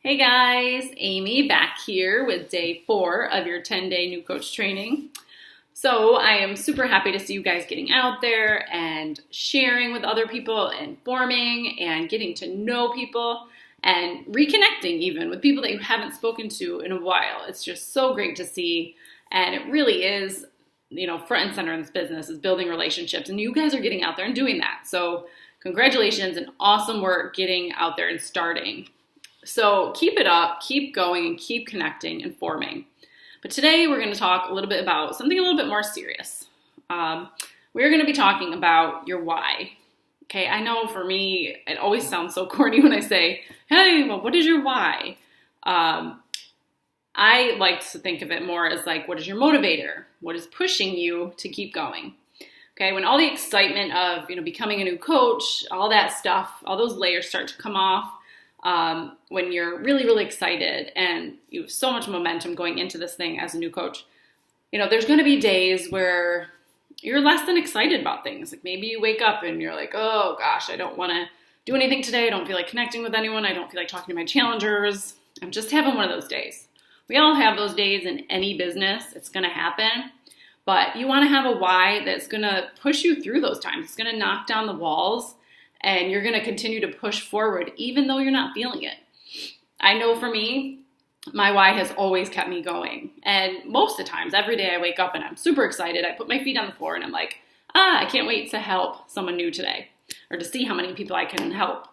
Hey guys, Amy back here with day 4 of your 10-day new coach training. So I am super happy to see you guys getting out there and sharing with other people and forming and getting to know people and reconnecting even with people that you haven't spoken to in a while. It's just so great to see, and it really is, front and center in this business is building relationships, and you guys are getting out there and doing that. So congratulations and awesome work getting out there and starting. So keep it up, keep going, and keep connecting and forming. But today we're going to talk a little bit about something a little bit more serious. We're going to be talking about your why. Okay, I know for me, it always sounds so corny when I say, hey, well, what is your why? I like to think of it more as like, what is your motivator? What is pushing you to keep going? Okay, when all the excitement of becoming a new coach, all that stuff, all those layers start to come off, when you're really, really excited and you have so much momentum going into this thing as a new coach, there's going to be days where you're less than excited about things. Like maybe you wake up and you're like, oh gosh, I don't want to do anything today. I don't feel like connecting with anyone. I don't feel like talking to my challengers. I'm just having one of those days. We all have those days in any business. It's going to happen. But you want to have a why that's going to push you through those times. It's going to knock down the walls. And you're going to continue to push forward even though you're not feeling it. I know for me, my why has always kept me going. And most of the times, every day I wake up and I'm super excited. I put my feet on the floor and I'm like, I can't wait to help someone new today or to see how many people I can help.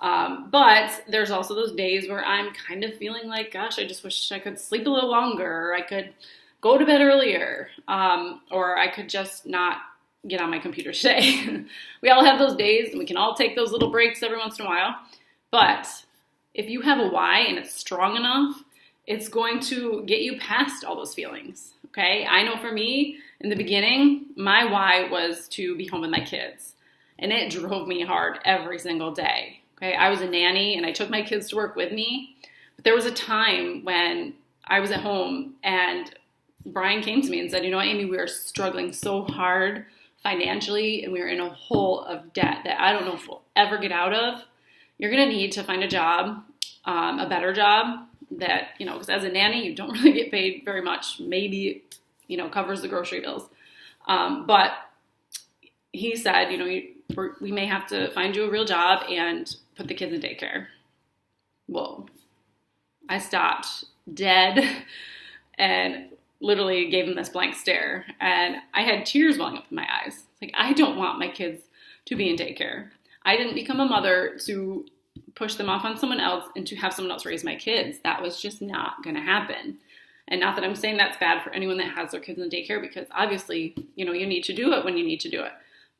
But there's also those days where I'm kind of feeling like, gosh, I just wish I could sleep a little longer, or I could go to bed earlier, or I could just not get on my computer today. We all have those days and we can all take those little breaks every once in a while. But if you have a why and it's strong enough, it's going to get you past all those feelings. Okay. I know for me in the beginning, my why was to be home with my kids, and it drove me hard every single day. Okay. I was a nanny and I took my kids to work with me, but there was a time when I was at home and Brian came to me and said, Amy, we are struggling so hard financially, and we are in a hole of debt that I don't know if we'll ever get out of. You're going to need to find a job, a better job that, because as a nanny, you don't really get paid very much. Maybe, covers the grocery bills. But he said, we may have to find you a real job and put the kids in daycare. Whoa. I stopped dead and literally gave him this blank stare, and I had tears welling up in my eyes. Like, I don't want my kids to be in daycare. I didn't become a mother to push them off on someone else and to have someone else raise my kids. That was just not going to happen. And not that I'm saying that's bad for anyone that has their kids in daycare, because obviously, you need to do it when you need to do it.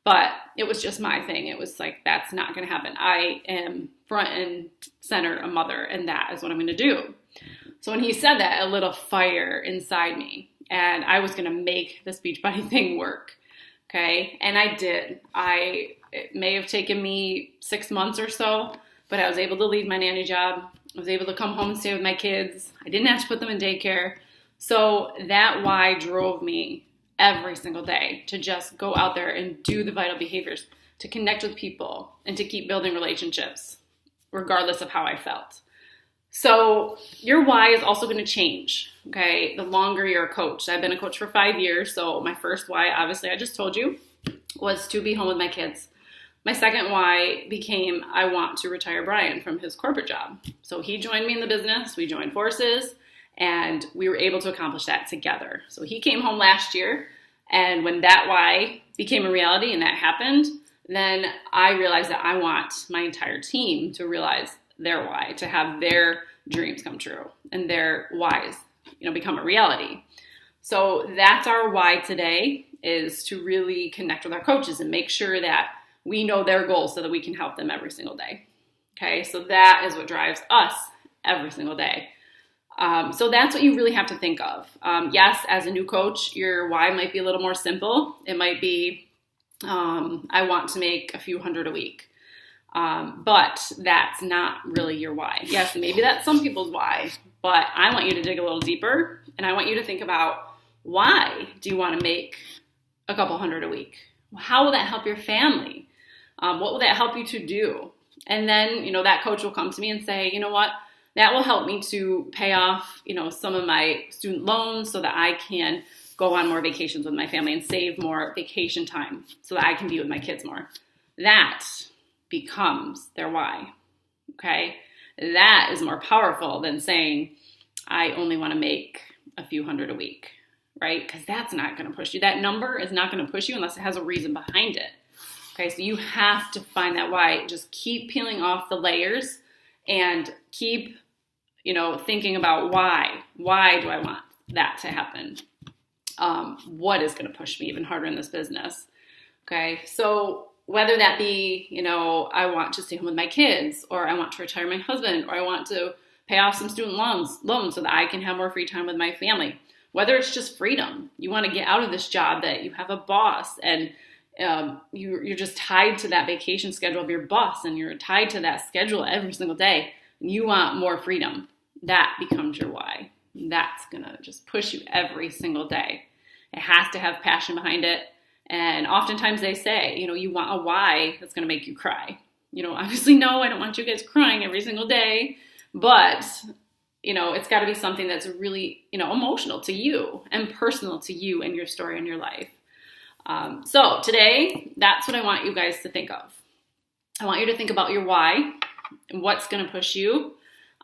But it was just my thing. It was like, that's not going to happen. I am front and center a mother, and that is what I'm going to do. So when he said that, a little fire inside me, and I was going to make the Beachbody thing work, okay? And I did. It may have taken me 6 months or so, but I was able to leave my nanny job. I was able to come home and stay with my kids. I didn't have to put them in daycare. So that why drove me every single day to just go out there and do the vital behaviors, to connect with people, and to keep building relationships, regardless of how I felt. So your why is also going to change, okay, the longer you're a coach. I've been a coach for 5 years, so my first why, obviously, I just told you, was to be home with my kids. My second why became, I want to retire Brian from his corporate job. So he joined me in the business, we joined forces, and we were able to accomplish that together. So he came home last year, and when that why became a reality and that happened, then I realized that I want my entire team to realize their why, to have their dreams come true and their whys, become a reality. So that's our why today, is to really connect with our coaches and make sure that we know their goals so that we can help them every single day. Okay, so that is what drives us every single day. So that's what you really have to think of. Yes, as a new coach, your why might be a little more simple. It might be, I want to make a few hundred a week. But that's not really your why. Yes, maybe that's some people's why, but I want you to dig a little deeper, and I want you to think about, why do you want to make a couple hundred a week? How will that help your family? What will that help you to do? And then, that coach will come to me and say, you know what? That will help me to pay off, some of my student loans so that I can go on more vacations with my family and save more vacation time so that I can be with my kids more. That becomes their why, okay? That is more powerful than saying, I only want to make a few hundred a week, right? Because that's not going to push you. That number is not going to push you unless it has a reason behind it. Okay, so you have to find that why. Just keep peeling off the layers and keep, thinking about why. Why do I want that to happen? What is going to push me even harder in this business? Okay, so whether that be, I want to stay home with my kids, or I want to retire my husband, or I want to pay off some student loans so that I can have more free time with my family. Whether it's just freedom, you want to get out of this job that you have a boss and you're just tied to that vacation schedule of your boss, and you're tied to that schedule every single day. You want more freedom. That becomes your why. That's going to just push you every single day. It has to have passion behind it. And oftentimes they say, you want a why that's going to make you cry. Obviously, no, I don't want you guys crying every single day, but, it's got to be something that's really, emotional to you and personal to you and your story and your life. So today, that's what I want you guys to think of. I want you to think about your why and what's going to push you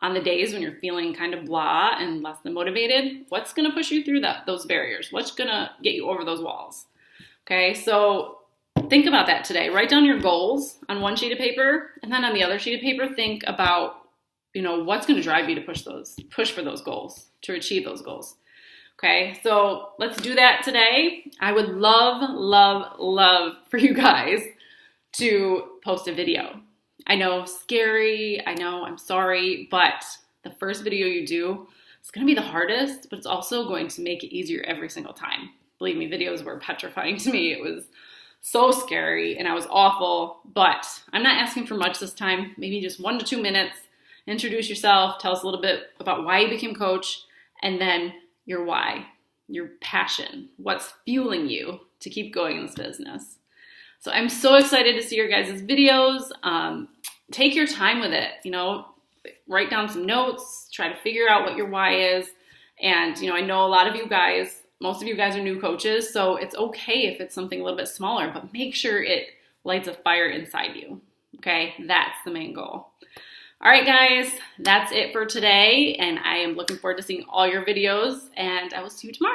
on the days when you're feeling kind of blah and less than motivated. What's going to push you through those barriers? What's going to get you over those walls? Okay, so think about that today. Write down your goals on one sheet of paper, and then on the other sheet of paper, think about, what's going to drive you to push for those goals, to achieve those goals. Okay, so let's do that today. I would love, love, love for you guys to post a video. I know, scary, I know, I'm sorry, but the first video you do, it's going to be the hardest, but it's also going to make it easier every single time. Believe me, videos were petrifying to me. It was so scary and I was awful, but I'm not asking for much this time. Maybe just 1 to 2 minutes. Introduce yourself, tell us a little bit about why you became coach, and then your why, your passion, what's fueling you to keep going in this business. So I'm so excited to see your guys' videos. Take your time with it, write down some notes, try to figure out what your why is. And, I know a lot of you guys, most of you guys are new coaches, so it's okay if it's something a little bit smaller, but make sure it lights a fire inside you. Okay, that's the main goal. All right, guys, that's it for today, and I am looking forward to seeing all your videos, and I will see you tomorrow.